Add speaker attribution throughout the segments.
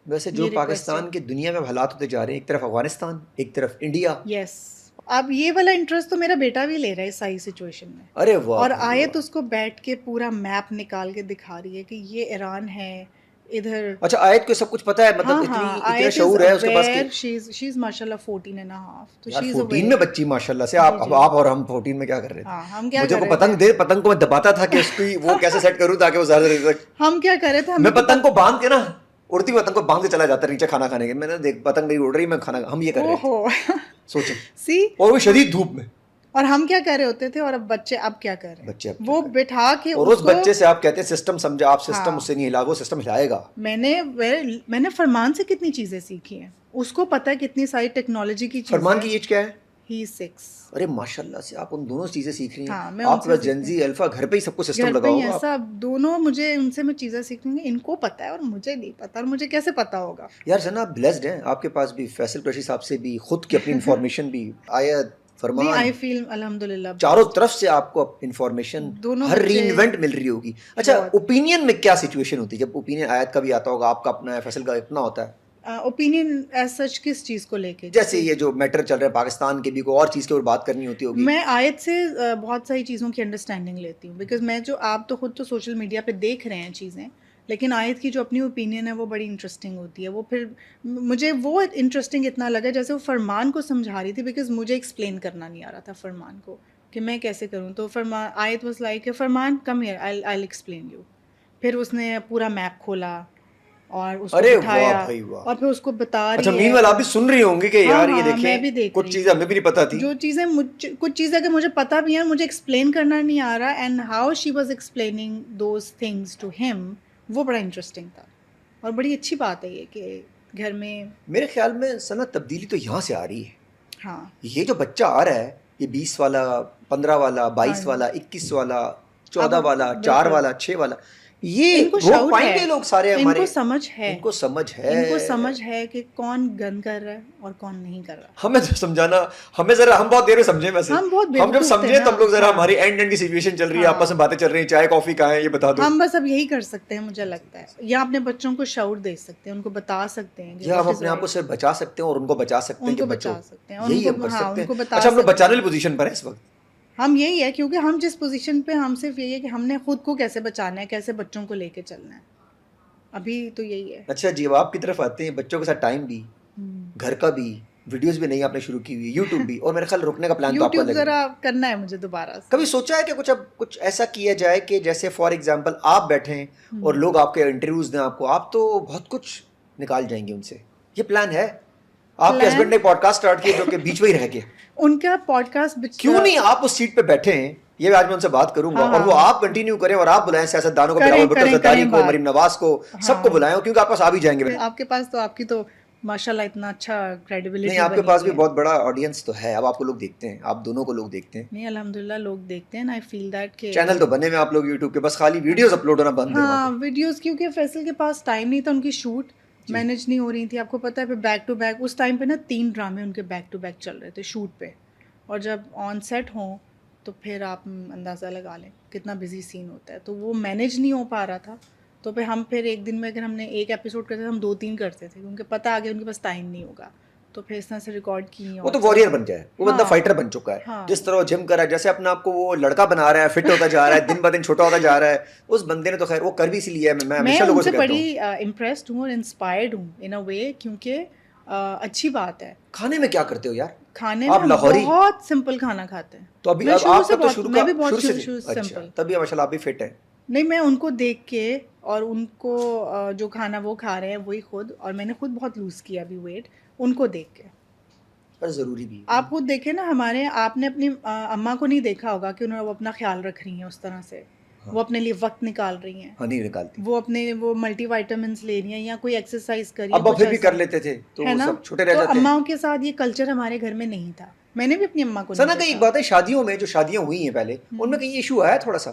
Speaker 1: ویسے جو پاکستان کے دنیا میں حالات ہوتے جا رہے ہیں، ایک طرف افغانستان، ایک طرف انڈیا.
Speaker 2: یس، اب یہ والا انٹرسٹ تو میرا بیٹا بھی لے رہا ہے صحیح سچویشن میں.
Speaker 1: ارے واہ.
Speaker 2: اور آیت اس کو بیٹھ کے پورا میپ نکال کے دکھا رہی ہے کہ یہ ایران ہے ادھر.
Speaker 1: اچھا آیت کو سب کچھ پتا ہے، مطلب اتنا شعور ہے اس کے پاس کہ
Speaker 2: شی از ماشاءاللہ 14 and a half. تو
Speaker 1: یار
Speaker 2: شی از
Speaker 1: 14 میں بچی ماشاءاللہ سے. آپ اور ہم 14 میں کیا کر رہے تھے؟
Speaker 2: ہم کیا
Speaker 1: مجھے کو پتنگ کو میں دباتا تھا کہ اس کی وہ کیسے سیٹ کروں تاکہ وہ زیادہ دیر تک.
Speaker 2: ہم کیا کر رہے تھے،
Speaker 1: میں پتنگ کو باندھ کے نا، اڑتی پتنگ کو باندھ کے چلا جاتا نیچے کھانا کھانے کے. میں نے دیکھ پتنگ میری اڑ رہی، میں کھانا، ہم یہ کر رہے تھے سوچیں.
Speaker 2: سی،
Speaker 1: اور وہ شدید دھوپ میں.
Speaker 2: اور ہم کیا کر رہے ہوتے تھے، اور اب بچے اب کیا کر رہے ہیں،
Speaker 1: بچے
Speaker 2: وہ بٹھا کے.
Speaker 1: اور اس بچے سے آپ کہتے ہیں سسٹم سمجھا، آپ سسٹم اس سے نہیں ہلا، وہ سسٹم ہلائے گا.
Speaker 2: میں نے فرمان سے کتنی چیزیں سیکھی ہیں، اس کو پتہ ہے کتنی ساری ٹیکنالوجی کی چیزیں.
Speaker 1: فرمان کی ایج کیا ہے؟
Speaker 2: ہی 6.
Speaker 1: ارے ماشاءاللہ سے آپ ان دونوں چیزیں سیکھ رہی ہیں.
Speaker 2: آپ
Speaker 1: کا جن زی الفا گھر پہ ہی سب کو سسٹم لگا ہوگا.
Speaker 2: ایسا دونوں مجھے ان سے میں چیزیں سیکھ رہی ہوں، ان کو پتہ ہے اور مجھے نہیں پتہ، اور مجھے کیسے پتہ ہوگا.
Speaker 1: یار سنا آپ بلیسڈ ہیں، آپ کے پاس بھی فیصل قریشی صاحب سے بھی خود کی اپنی انفارمیشن بھی، آیت فرمان،
Speaker 2: آئی فیل الحمدللہ
Speaker 1: چاروں طرف سے آپ کو انفارمیشن ہر ری انوینٹ مل رہی ہوگی. اچھا اوپینین میں کیا سچویشن ہوتی ہے جب اوپینین آیت کا بھی آتا ہوگا، آپ کا اپنا ہے، فیصل کا اپنا ہوتا ہے؟
Speaker 2: اوپینین ایز سچ کس چیز کو لے کے؟
Speaker 1: جیسے یہ جو میٹر چل رہا ہے پاکستان کے بھی، کوئی اور چیز کے اوپر بات کرنی ہوتی ہوگی.
Speaker 2: میں آیت سے بہت ساری چیزوں کی انڈرسٹینڈنگ لیتی ہوں، بیکاز میں جو آپ تو خود تو سوشل میڈیا پہ دیکھ رہے ہیں چیزیں، لیکن آیت کی جو اپنی اوپینین ہے وہ بڑی انٹرسٹنگ ہوتی ہے. وہ پھر مجھے وہ انٹرسٹنگ اتنا لگا جیسے وہ فرمان کو سمجھا رہی تھی، بیکاز مجھے ایکسپلین کرنا نہیں آ رہا تھا فرمان کو کہ میں کیسے کروں. تو فرمان، آیت واز لائک فرمان come here, I explain you. پھر اس نے پورا میپ کھولا اور اس کو بٹھایا اور پھر اس کو بتا رہی ہے.
Speaker 1: اچھا مین آپ بھی سن رہی ہوں گی کہ یار یہ دیکھیں کچھ چیزیں ہمیں بھی نہیں پتہ تھی،
Speaker 2: جو چیزیں کچھ چیزیں کہ مجھے پتہ بھی ہیں مجھے ایکسپلین کرنا نہیں آ رہا، and how she was explaining those things to ہم، وہ بڑا انٹرسٹنگ تھا. اور بڑی اچھی بات ہے یہ کہ گھر میں
Speaker 1: میرے خیال میں صنعت تبدیلی تو یہاں سے آ رہی ہے.
Speaker 2: ہاں
Speaker 1: یہ جو بچہ آ رہا ہے، یہ 20 والا، 15 والا، 22 والا، 21 والا، 14 والا، 4 والا، 6 والا، یہ روک پائیں گے لوگ سارے ہمارے.
Speaker 2: ان کو سمجھ ہے،
Speaker 1: ان کو سمجھ ہے
Speaker 2: کہ کون گن کر رہا ہے اور کون نہیں کر رہا.
Speaker 1: ہمیں تو سمجھانا، ہمیں ذرا، ہم بہت دیر میں سمجھے، ویسے ہم جب سمجھے تب لوگ ذرا، ہماری اینڈ کی سچویشن چل رہی ہے، آپس میں باتیں چل رہی ہیں، چائے کافی کہاں ہے یہ بتا دو.
Speaker 2: ہم بس اب یہی کر سکتے ہیں مجھے لگتا ہے، یا اپنے بچوں کو شعور دے سکتے ہیں، ان کو بتا سکتے ہیں،
Speaker 1: یا ہم اپنے آپ کو صرف بچا سکتے ہیں اور ان کو بچا سکتے ہیں کہ بچو. یہی ہم کر سکتے ہیں. اچھا ہم لوگ بچانے والی پوزیشن پر ہیں اس وقت.
Speaker 2: ہم یہی ہے، کیونکہ ہم جس پوزیشن پہ، ہم صرف یہی ہے کہ ہم نے خود کو کیسے بچانا ہے، کیسے بچوں کو لے کے چلنا ہے، ابھی تو یہی ہے.
Speaker 1: اچھا جی اب آپ کی طرف آتے ہیں، بچوں کے ساتھ ٹائم بھی، گھر کا بھی، ویڈیوز بھی نہیں آپ نے شروع کی ہوئی، یوٹیوب بھی، اور میرے خیال رکنے کا پلان تو آپ کا
Speaker 2: یوٹیوب ذرا کرنا ہے مجھے دوبارہ سے.
Speaker 1: کبھی سوچا ہے کہ کچھ ایسا کیا جائے کہ جیسے فار ایگزامپل آپ بیٹھیں اور لوگ آپ کے انٹرویوز دیں آپ تو بہت کچھ نکال جائیں گے ان سے. یہ پلان ہے؟ آپ کے ہسبینڈ نے پوڈ کاسٹ اسٹارٹ کیا جو کہ بیچ میں ہی رہ گئے،
Speaker 2: ان کا پوڈ کاسٹ
Speaker 1: کیوں نہیں آپ اس سیٹ پہ بیٹھے ہیں؟ یہ آج میں ان سے بات کروں گا، اور وہ آپ کنٹینیو کریں، اور آپ بلائیں سیاست دانوں کو، بلاول بھٹو زرداری کو، مریم نواز کو، سب کو بلائیں، کیونکہ آپ پاس آ بھی جائیں گے.
Speaker 2: آپ کے پاس تو، آپ کی تو ماشاءاللہ اتنا اچھا کریڈیبلٹی
Speaker 1: نہیں، آپ کے پاس بھی بہت بڑا آڈینس تو ہے، اب آپ کو لوگ دیکھتے ہیں، آپ دونوں کو لوگ دیکھتے ہیں.
Speaker 2: نہیں الحمدللہ لوگ دیکھتے ہیں، آئی فیل دیٹ کہ
Speaker 1: چینل تو بنے ہوئے آپ لوگ یوٹیوب کے، بس خالی ویڈیوز اپلوڈ ہونا بند ہے.
Speaker 2: ہاں ویڈیوز، کیونکہ فیصل کے پاس ٹائم نہیں تھا، ان کی شوٹ مینیج نہیں ہو رہی تھی، آپ کو پتہ ہے. پھر بیک ٹو بیک اس ٹائم پہ نا 3 ڈرامے ان کے بیک ٹو بیک چل رہے تھے شوٹ پہ، اور جب آن سیٹ ہوں تو پھر آپ اندازہ لگا لیں کتنا بزی سین ہوتا ہے، تو وہ مینیج نہیں ہو پا رہا تھا. تو پھر ایک دن میں اگر ہم نے ایک ایپیسوڈ کرتے تھے، ہم 2-3 کرتے تھے، کیونکہ پتہ آگے ان کے پاس ٹائم نہیں ہوگا. تو پھر اس طرح سے ریکارڈ کی.
Speaker 1: وہ تو وارئر بن جائے، وہ بندہ فائٹر بن چکا ہے. جس طرح وہ جم کر رہا ہے، جیسے اپنے آپ کو وہ لڑکا بنا رہا ہے، فٹ ہوتا جا رہا ہے، دن بدن چھوٹا ہوتا جا رہا ہے. اس بندے نے تو خیر وہ کر بھی اسی لیے ہے. میں ہمیشہ لوگوں سے کہتا ہوں،
Speaker 2: میں بڑی امپریسڈ ہوں اور انسپائرڈ ہوں ان اے وے، کیونکہ اچھی بات ہے.
Speaker 1: کھانے میں کیا کرتے ہو یار؟
Speaker 2: کھانے میں بہت سمپل کھانا کھاتے ہیں.
Speaker 1: تو ابھی آپ کا تو شروع
Speaker 2: میں بھی بہت
Speaker 1: سے
Speaker 2: سمپل.
Speaker 1: تبھی ماشاءاللہ آپ بھی فٹ ہیں.
Speaker 2: نہیں، میں ان کو دیکھ کے، اور ان کو جو کھانا وہ کھا رہے ہیں وہی خود، اور میں نے خود بہت لوز کیا ابھی ویٹ ان کو دیکھ کے.
Speaker 1: پر ضروری بھی
Speaker 2: آپ خود دیکھیں نا، آپ نے اپنی اماں کو نہیں دیکھا ہوگا کہ انہوں نے وہ اپنا خیال رکھ رہی ہیں اس طرح سے، وہ اپنے لیے وقت نکال رہی ہیں.
Speaker 1: نہیں نکالتی،
Speaker 2: وہ ملٹی وائٹامنس لے رہی ہیں یا کوئی ایکسرسائز کر رہی ہیں.
Speaker 1: ابا پھر بھی کر لیتے تھے تو سب چھوٹے رہ جاتے ہیں.
Speaker 2: اماؤں کے ساتھ یہ کلچر ہمارے گھر میں نہیں تھا. میں نے بھی اپنی اماں کو
Speaker 1: سنا کہ ایک بات ہے، شادیوں میں جو شادیاں ہوئی ہیں پہلے، ان میں کہیں ایشو آیا تھوڑا سا،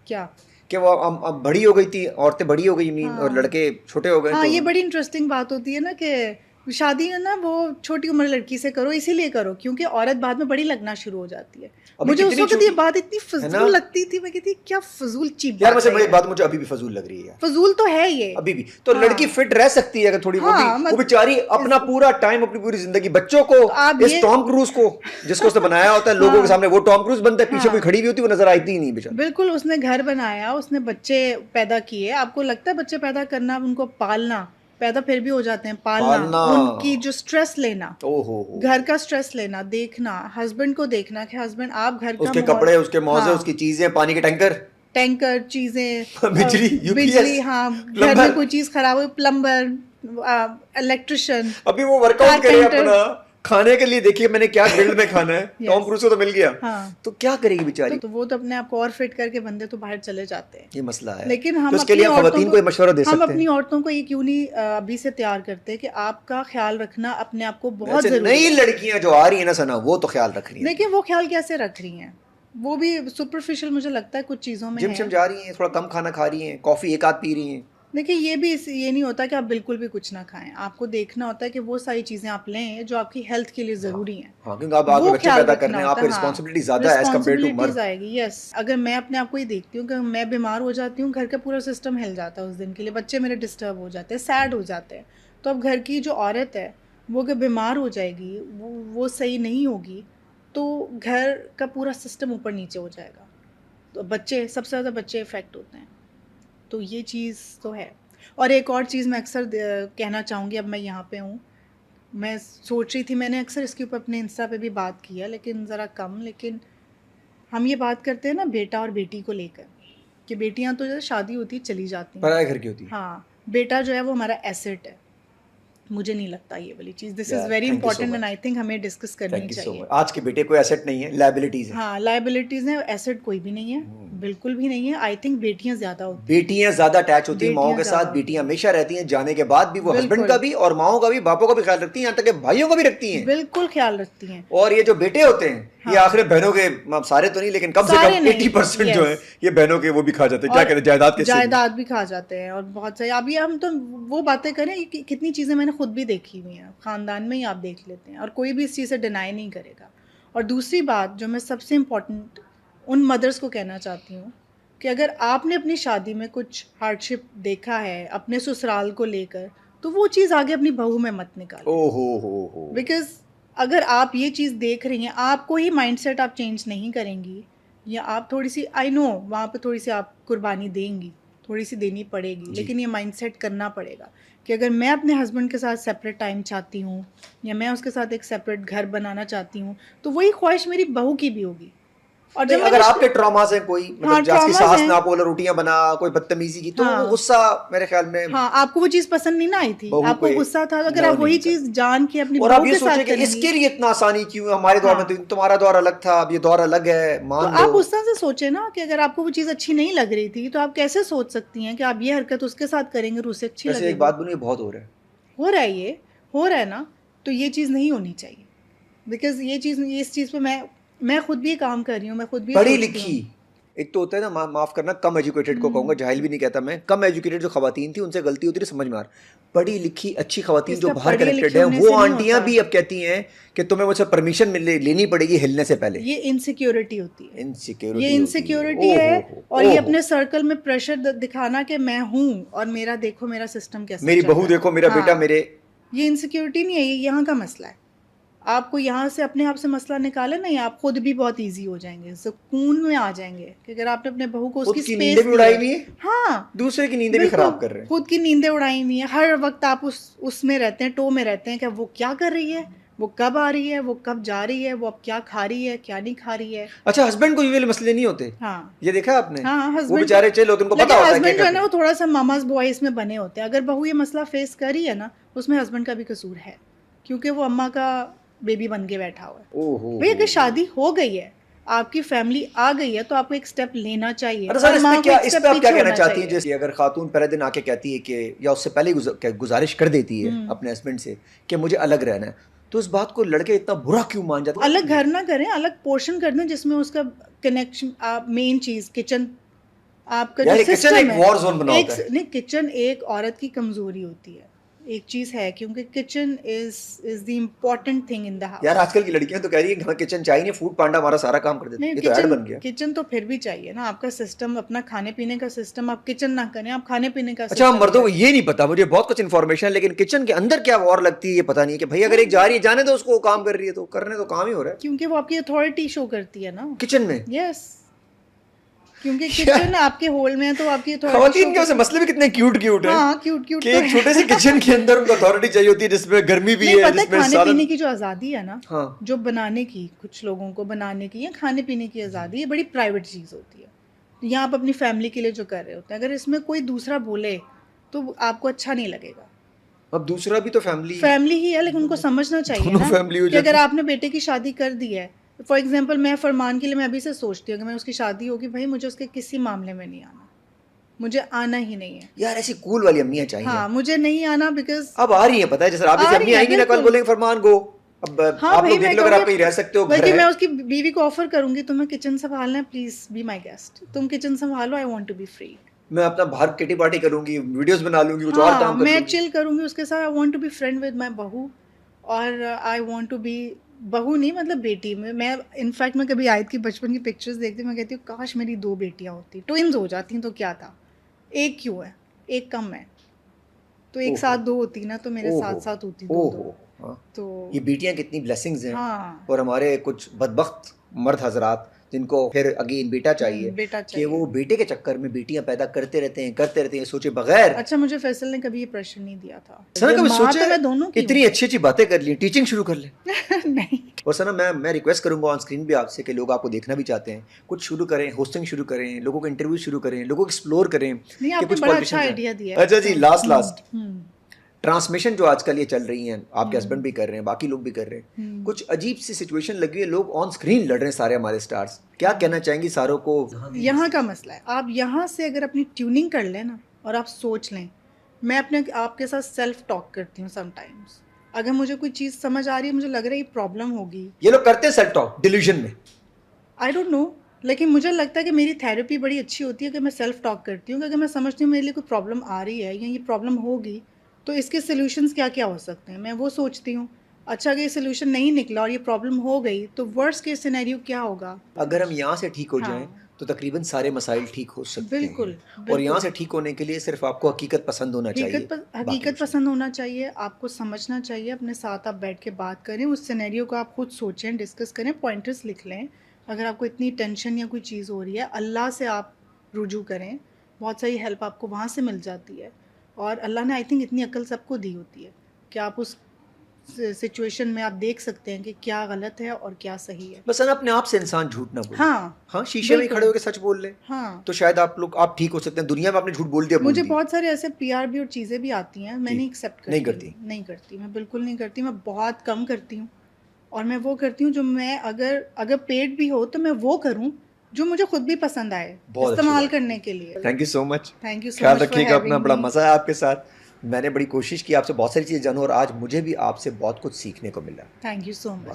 Speaker 2: کیا
Speaker 1: کہ وہ اب بڑی ہو گئی تھی، عورتیں بڑی ہو گئی اور لڑکے چھوٹے ہو گئے.
Speaker 2: ہاں یہ بڑی انٹرسٹنگ بات ہوتی ہے نا کہ شادی ہے نا وہ چھوٹی عمر لڑکی سے کرو، اسی لیے کرو کیونکہ عورت بعد میں بڑی لگنا شروع ہو جاتی ہے. مجھے اس وقت یہ بات اتنی فضول لگتی تھی، میں کہتی کیا فضول چیپ
Speaker 1: یار. ویسے یہ بات مجھے ابھی بھی فضول لگ رہی ہے.
Speaker 2: فضول تو ہے یہ
Speaker 1: ابھی بھی. تو لڑکی فٹ رہ سکتی ہے اگر تھوڑی، وہ بیچاری اپنا پورا ٹائم، اپنی پوری زندگی بچوں کو، اس ٹام کروز کو جس کو اس نے بنایا ہوتا ہے لوگوں کے سامنے وہ ٹام کروز بنتا ہے، پیچھے کوئی کھڑی ہوئی ہوتی ہے وہ نظر آتی ہی نہیں بیچارہ.
Speaker 2: بالکل. اس نے گھر بنایا، اس نے بچے پیدا کیے. آپ کو لگتا ہے بچے پیدا کرنا، ان کو پالنا، پیدا پھر بھی ہو جاتے ہیں، پالنا، ان کی جو سٹریس لینا، گھر کا سٹریس لینا، دیکھنا، ہسبینڈ کو دیکھنا کہ ہسبینڈ آپ گھر کا،
Speaker 1: اس کے کپڑے، اس کے موزے، اس کی چیزیں، پانی کے
Speaker 2: ٹینکر چیزیں،
Speaker 1: بجلی،
Speaker 2: ہاں گھر میں کوئی چیز خراب ہوئی، پلمبر، الیکٹریشین.
Speaker 1: ابھی وہ ورک آؤٹ کرے اپنا کھانے کے لیے، دیکھیے میں نے کیا گرل میں کھانا ہے، ٹام کروز کو تو مل گیا، تو کیا کرے گی بیچاری.
Speaker 2: تو وہ تو اپنے آپ کو اور فٹ کر کے بندے تو باہر چلے جاتے ہیں.
Speaker 1: یہ مسئلہ ہے.
Speaker 2: لیکن ہم
Speaker 1: اس کے لیے خواتین کو مشورہ دے سکتے ہیں.
Speaker 2: ہم اپنی عورتوں کو یہ کیوں نہیں ابھی سے تیار کرتے کہ آپ کا خیال رکھنا اپنے آپ کو بہت ضروری ہے.
Speaker 1: نئی لڑکیاں جو آ رہی ہیں نا سنا، وہ تو خیال رکھ رہی ہیں.
Speaker 2: لیکن وہ خیال کیسے رکھ رہی ہیں؟ وہ بھی سپرفیشل مجھے لگتا ہے کچھ چیزوں میں.
Speaker 1: جم جا رہی ہیں، تھوڑا کم کھانا کھا رہی ہیں، کافی ایک آدھ پی رہی ہیں.
Speaker 2: دیکھیں یہ بھی یہ نہیں ہوتا کہ آپ بالکل بھی کچھ نہ کھائیں. آپ کو دیکھنا ہوتا ہے کہ وہ ساری چیزیں آپ لیں جو آپ کی ہیلتھ کے لیے ضروری ہیں.
Speaker 1: ہاں کیونکہ آپ آگے بچے پیدا کر رہے ہیں، آپ پہ رسپانسبلٹی زیادہ ہے ایز کمپیئر ٹو مرد.
Speaker 2: آئے گی. یس. اگر میں اپنے آپ کو ہی دیکھتی ہوں کہ میں بیمار ہو جاتی ہوں، گھر کا پورا سسٹم ہل جاتا ہے اس دن کے لیے، بچے میرے ڈسٹرب ہو جاتے ہیں، سیڈ ہو جاتے ہیں. تو اب گھر کی جو عورت ہے وہ اگر بیمار ہو جائے گی، وہ صحیح نہیں ہوگی، تو گھر کا پورا سسٹم اوپر نیچے ہو جائے گا. تو بچے، سب سے زیادہ بچے افیکٹ ہوتے ہیں. تو یہ چیز تو ہے. اور ایک اور چیز میں اکثر کہنا چاہوں گی، اب میں یہاں پہ ہوں، میں سوچ رہی تھی، میں نے اکثر اس کے اوپر اپنے انسٹا پہ بھی بات کیا لیکن ذرا کم. لیکن ہم یہ بات کرتے ہیں نا بیٹا اور بیٹی کو لے کر، کہ بیٹیاں تو جیسے شادی ہوتی چلی جاتی ہیں،
Speaker 1: پرائے گھر کی ہوتی.
Speaker 2: ہاں بیٹا جو ہے وہ ہمارا ایسٹ ہے. مجھے نہیں لگتا یہ والی چیز. This is very important and I think ہمیں ڈسکس کرنی چاہیے.
Speaker 1: آج کے بیٹے کوئی ایسٹ نہیں ہے، لائبلٹیز ہیں.
Speaker 2: ہاں لائبلٹیز ہیں، ایسٹ کوئی بھی نہیں ہے، بالکل بھی نہیں ہے. آئی تھنک بیٹیاں زیادہ ہوتی ہیں،
Speaker 1: بیٹیاں زیادہ اٹیچ ہوتی ہیں ماؤں کے ساتھ. بیٹیاں ہمیشہ رہتی ہیں، جانے کے بعد بھی وہ ہسبینڈ کا بھی اور ماؤں کا بھی، باپوں کا بھی خیال رکھتی ہیں، یہاں تک کہ بھائیوں کا بھی رکھتی ہیں.
Speaker 2: بالکل خیال رکھتی ہیں.
Speaker 1: اور یہ جو بیٹے ہوتے ہیں یہ آخر بہنوں کے، سارے تو نہیں لیکن کم سے کم 80% جو ہیں یہ بہنوں کے وہ بھی کھا جاتے ہیں. کیا کہتے ہیں، جائیداد
Speaker 2: بھی کھا جاتے ہیں. اور بہت ساری، ابھی ہم تو وہ باتیں کریں، کتنی چیزیں میں نے خود بھی دیکھی ہوئی ہیں خاندان میں ہی، آپ دیکھ لیتے ہیں، اور کوئی بھی اس چیز سے ڈینائی نہیں کرے گا. اور دوسری بات جو میں سب سے امپورٹنٹ ان مدرس کو کہنا چاہتی ہوں کہ اگر آپ نے اپنی شادی میں کچھ ہارڈ شپ دیکھا ہے اپنے سسرال کو لے کر، تو وہ چیز آگے اپنی بہو میں مت نکالیں. بیکاز اگر آپ یہ چیز دیکھ رہی ہیں، آپ کو ہی مائنڈ سیٹ آپ چینج نہیں کریں گی، یا آپ تھوڑی سی، آئی نو وہاں پہ تھوڑی سی آپ قربانی دیں گی، تھوڑی سی دینی پڑے گی، لیکن یہ مائنڈ سیٹ کرنا پڑے گا کہ اگر میں اپنے ہسبینڈ کے ساتھ سیپریٹ ٹائم چاہتی ہوں، یا میں اس کے ساتھ ایک سیپریٹ گھر بنانا چاہتی ہوں، تو وہی خواہش میری بہو کی بھی ہوگی. اور جب
Speaker 1: اگر آپ کے ٹراماز ہیں کوئی، مطلب جس کی ساس نہ بولا، روٹیاں بنا، کوئی بدتمیزی کی، تو وہ غصہ میرے خیال میں،
Speaker 2: ہاں آپ کو وہ چیز پسند نہیں نہ آئی تھی، آپ کو غصہ تھا. اگر آپ وہی چیز جان کے اپنی
Speaker 1: اور آپ یہ سوچیں کہ اس کے لیے اتنا آسانی کیوں ہے، ہمارے دور میں تمہارا دور الگ تھا، اب یہ دور الگ ہے، مان لو.
Speaker 2: آپ اس طرح سے سوچیں نا کہ اگر آپ کو وہ چیز اچھی نہیں لگ رہی تھی تو آپ کیسے سوچ سکتی ہیں کہ آپ یہ حرکت اس کے ساتھ کریں گے اور اسے اچھی لگے گی.
Speaker 1: ایک بات بنی، بہت ہو
Speaker 2: رہا ہے، یہ ہو رہا ہے نا. تو یہ چیز نہیں ہونی چاہیے، بیکاز یہ چیز، اس چیز پہ میں خود بھی کام کر رہی ہوں. میں خود بھی
Speaker 1: پڑھی لکھی، ایک تو ہوتا ہے نا، معاف کرنا، کم ایجوکیٹڈ کو کہوں گا، جاہل بھی نہیں کہتا میں، کم ایجوکیٹڈ جو خواتین تھیں ان سے غلطی ہوتی ہے، سمجھ میں آ رہا. پڑھی لکھی اچھی خواتین جو باہر کنیکٹڈ ہیں، وہ آنٹیاں بھی اب کہتی ہیں کہ تمہیں مجھ سے پرمیشن لینی پڑے گی ہلنے سے پہلے. یہ
Speaker 2: انسیکیورٹی ہوتی ہے، یہ انسیکیورٹی ہے. اور یہ اپنے سرکل میں پریشر دکھانا کہ میں ہوں اور میرا دیکھو میرا سسٹم کیسا،
Speaker 1: میری بہو دیکھو، میرا بیٹا، میرے،
Speaker 2: یہ انسیکیورٹی نہیں ہے، یہ یہاں کا مسئلہ ہے. آپ کو یہاں سے اپنے آپ سے مسئلہ نکالے نہیں، آپ خود بھی بہت ایزی ہو جائیں گے، سکون میں آ جائیں گے. کہ اگر آپ نے اپنے بہو کو اس کی اسپیس
Speaker 1: بھی اڑائی ہوئی ہے،
Speaker 2: ہاں
Speaker 1: دوسرے کی نیندیں بھی خراب کر رہے ہیں،
Speaker 2: خود کی نیندیں اڑائی ہوئی ہیں. ہر وقت آپ اس میں رہتے ہیں، ٹو میں رہتے ہیں کہ وہ کیا کر رہی ہے، وہ کب آ رہی ہے، وہ کب جا رہی ہے، وہ اب کیا کھا رہی ہے، کیا نہیں کھا رہی ہے.
Speaker 1: اچھا ہسبینڈ کو یہ والے مسئلے نہیں ہوتے.
Speaker 2: ہاں
Speaker 1: یہ دیکھا آپ نے،
Speaker 2: ہاں
Speaker 1: وہ بیچارے چلے ہوتے، ان کو پتا ہوتا ہے.
Speaker 2: ہسبینڈ جو ہے نا وہ تھوڑا سا ماماز بوائے اس میں بنے ہوتے ہیں. اگر بہو یہ مسئلہ فیس کر رہی ہے نا، اس میں ہسبینڈ کا بھی قصور ہے، کیونکہ وہ اماں کا بیبی بن کے بیٹھا ہوا ہے. بھئی اگر شادی ہو گئی ہے، آپ کی فیملی آ گئی ہے، تو آپ کو ایک سٹیپ لینا چاہیے.
Speaker 1: اس پہ آپ کیا کہنا چاہتی ہیں؟ جیسے اگر خاتون پہلے دن آ کے کہتی ہے کہ، یا اس سے پہلے گزارش کر دیتی ہے اپنے ہسبینڈ سے کہ مجھے الگ رہنا ہے، تو اس بات کو لڑکے اتنا برا کیوں مان جاتے ہیں؟
Speaker 2: الگ گھر نہ کریں، الگ پورشن کر دیں جس میں اس کا کنیکشن، مین چیز کچن آپ کا جو سسٹم ہے. نہیں، کچن ایک عورت کی کمزوری ہوتی ہے. ایک چیز ہے, کیونکہ kitchen is the important thing in the house.
Speaker 1: یار آج کل کی لڑکیاں تو کہہ رہی ہیں کہ ہمیں کچن چاہیے نہیں, فوڈ پانڈا ہمارا سارا کام کر دیتا ہے.
Speaker 2: نہیں,
Speaker 1: یہ تو ایڈ بن گیا.
Speaker 2: کچن تو پھر بھی چاہیے نا, آپ کا سسٹم, اپنا کھانے پینے کا سسٹم, آپ کچن نہ کریں, آپ کھانے پینے کا.
Speaker 1: اچھا, مردوں کو یہ نہیں پتا, مجھے بہت کچھ انفارمیشن ہے لیکن کچن کے اندر کیا وار لگتی ہے یہ پتا نہیں, کہ بھائی اگر ایک جا رہی ہے جانے تو اس کو کام کر رہی ہے, تو کرنے تو کام ہی ہو رہا ہے,
Speaker 2: کیونکہ وہ آپ کی اتھارٹی شو کرتی ہے نا
Speaker 1: کچن میں.
Speaker 2: یس, کیونکہ کچن آپ کے ہول میں ہے تو آپ کی
Speaker 1: خواتین کے ویسے مسئلے بھی کتنے کیوٹ کیوٹ ہیں.
Speaker 2: ہاں کیوٹ کیوٹ,
Speaker 1: کہ ایک چھوٹے سے کچن کے اندر ان کو اتھارٹی چاہیے ہوتی ہے جس میں گرمی بھی ہے, جس میں
Speaker 2: کھانے پینے کی جو آزادی ہے نا,
Speaker 1: ہاں,
Speaker 2: جو بنانے کی, کچھ لوگوں کو بنانے کی یا کھانے پینے کی آزادی, یہ بڑی پرائیویٹ چیز ہوتی ہے. یا آپ اپنی فیملی کے لیے جو کر رہے ہوتے ہیں, اگر اس میں کوئی دوسرا بولے تو آپ کو اچھا نہیں لگے گا.
Speaker 1: اب دوسرا بھی تو فیملی
Speaker 2: ہی ہے, لیکن ان کو سمجھنا چاہیے نا کہ اگر آپ نے بیٹے کی شادی کر دی ہے, فار ایگزامپل میں فرمان کے لیے میں ابھی سے سوچتی ہوں کہ میں اس کی شادی ہوگی, بھائی مجھے اس کے کسی معاملے میں نہیں آنا, مجھے آنا ہی نہیں ہے.
Speaker 1: یار ایسی کول والی امیاں چاہیے.
Speaker 2: ہاں مجھے نہیں آنا, بیکاز
Speaker 1: اب آ رہی ہیں, پتہ ہے جیسے آپ کی امی آئیں گی نا کل بولیں گے فرمان گو, اب آپ لوگ دیکھ لو اگر آپ کہیں رہ سکتے ہو,
Speaker 2: بلکہ میں اس کی بیوی کو آفر کروں گی, تمہیں کچن سنبھالنا ہے, پلیز بی مائی گیسٹ, تم کچن سنبھالو, I want to be free.
Speaker 1: میں اپنا باہر کٹی پارٹی کروں گی, ویڈیوز بنا لوں گی, کچھ اور کام کروں گی,
Speaker 2: میں چل کروں گی اس کے ساتھ. I want to be friend with my بہو, اور آئی وانٹ ٹو بی, بہو نہیں مطلب بیٹی. میں انفیکٹ میں کبھی عائد کی بچپن کی پکچرز دیکھتی ہوں, میں کہتی ہوں کاش میری 2 بیٹیاں ہوتی, ٹوئنز ہو جاتی تو کیا تھا, ایک کیوں ہے, ایک کم ہے, تو ایک ساتھ 2 ہوتی نا, تو میرے ساتھ ساتھ ہوتی 2. تو
Speaker 1: یہ بیٹیاں کتنی بلیسنگز ہیں.
Speaker 2: ہاں,
Speaker 1: اور ہمارے کچھ بدبخت مرد حضرات جن کو پھر اگین بیٹا چاہیے, کہ وہ بیٹے کے چکر میں بیٹیاں پیدا کرتے رہتے ہیں سوچے بغیر.
Speaker 2: اچھا, مجھے فیصل نے کبھی یہ پریشر نہیں دیا تھا.
Speaker 1: سنا کبھی سوچے اتنی اچھی اچھی باتیں کر لی, ٹیچنگ شروع کر لیں.
Speaker 2: نہیں.
Speaker 1: اور سنا میں ریکویسٹ کروں گا آن اسکرین بھی آپ سے, کہ لوگ آپ کو دیکھنا بھی چاہتے ہیں, کچھ شروع کریں, ہوسٹنگ شروع کریں, لوگوں کو انٹرویو شروع کریں, لوگوں کو ایکسپلور کریں.
Speaker 2: کہ کچھ بڑا اچھا آئیڈیا دیا.
Speaker 1: اچھا جی, لاسٹ ٹرانسمیشن جو آج کل یہ چل رہی ہیں, آپ کے ہسبینڈ بھی کر رہے ہیں, باقی لوگ بھی کر رہے ہیں, کچھ عجیب سی سچویشن لگی ہے, لوگ آن اسکرین لڑ رہے ہیں سارے ہمارے اسٹارز. کیا کہنا چاہیں گی ساروں کو؟
Speaker 2: یہاں کا مسئلہ ہے, آپ یہاں سے اگر اپنی ٹیوننگ کر لیں نا, اور آپ سوچ لیں, میں اپنے آپ کے ساتھ سیلف ٹاک کرتی ہوں سم ٹائمس. اگر مجھے کوئی چیز سمجھ آ رہی ہے, مجھے لگ رہا ہے یہ پرابلم ہوگی.
Speaker 1: یہ لوگ کرتے ہیں سیلف ٹاک ڈیلیوژن میں,
Speaker 2: آئی ڈونٹ نو, لیکن مجھے لگتا ہے کہ میری تھیراپی بڑی اچھی ہوتی ہے کہ میں سیلف ٹاک کرتی ہوں, کہ اگر میں سمجھتی ہوں میرے لیے کوئی پرابلم آ رہی ہے یا یہ پرابلم ہوگی, تو اس کے سولوشنز کیا کیا ہو سکتے ہیں, میں وہ سوچتی ہوں. اچھا, اگر یہ سولوشن نہیں نکلا اور یہ پرابلم ہو گئی, تو ورسٹ کیس سینیریو کیا ہوگا.
Speaker 1: اگر ہم یہاں سے ٹھیک ہو جائیں تو تقریباً سارے مسائل ٹھیک ہو سکتے ہیں.
Speaker 2: بالکل.
Speaker 1: اور یہاں سے ٹھیک ہونے کے لیے صرف آپ کو حقیقت پسند ہونا چاہیے.
Speaker 2: حقیقت پسند ہونا چاہیے, آپ کو سمجھنا چاہیے, اپنے ساتھ آپ بیٹھ کے بات کریں, اس سینیریو کو آپ خود سوچیں, ڈسکس کریں, پوائنٹرز لکھ لیں. اگر آپ کو اتنی ٹینشن یا کوئی چیز ہو رہی ہے, اللہ سے آپ رجوع کریں, بہت ساری ہیلپ آپ کو وہاں سے مل جاتی ہے. اور اللہ نے آئی تھنک اتنی عقل سب کو دی ہوتی ہے کہ آپ اس سچویشن میں آپ دیکھ سکتے ہیں کہ کیا غلط ہے اور کیا صحیح ہے.
Speaker 1: بس اپنے آپ سے انسان جھوٹ نہ بولے. ہاں, شیشے میں کھڑے ہو کے سچ بول لیں, تو شاید آپ ٹھیک ہو سکتے ہیں. دنیا میں آپ نے جھوٹ بول دیا.
Speaker 2: مجھے بہت سارے ایسے PR بھی اور چیزیں بھی آتی ہیں, میں نہیں ایکسیپٹ کرتی. نہیں کرتی, میں بالکل نہیں کرتی. میں بہت کم کرتی ہوں, اور میں وہ کرتی ہوں جو میں اگر پیڈ بھی ہو تو میں وہ کروں جو مجھے خود بھی پسند آئے استعمال کرنے کے لیے.
Speaker 1: Thank you so much.
Speaker 2: Thank you so much.
Speaker 1: خیال رکھیے گا اپنا, بڑا مزہ ہے آپ کے ساتھ. میں نے بڑی کوشش کی آپ سے بہت ساری چیزیں جانوں, اور آج مجھے بھی آپ سے بہت کچھ سیکھنے کو ملا.
Speaker 2: Thank you so much.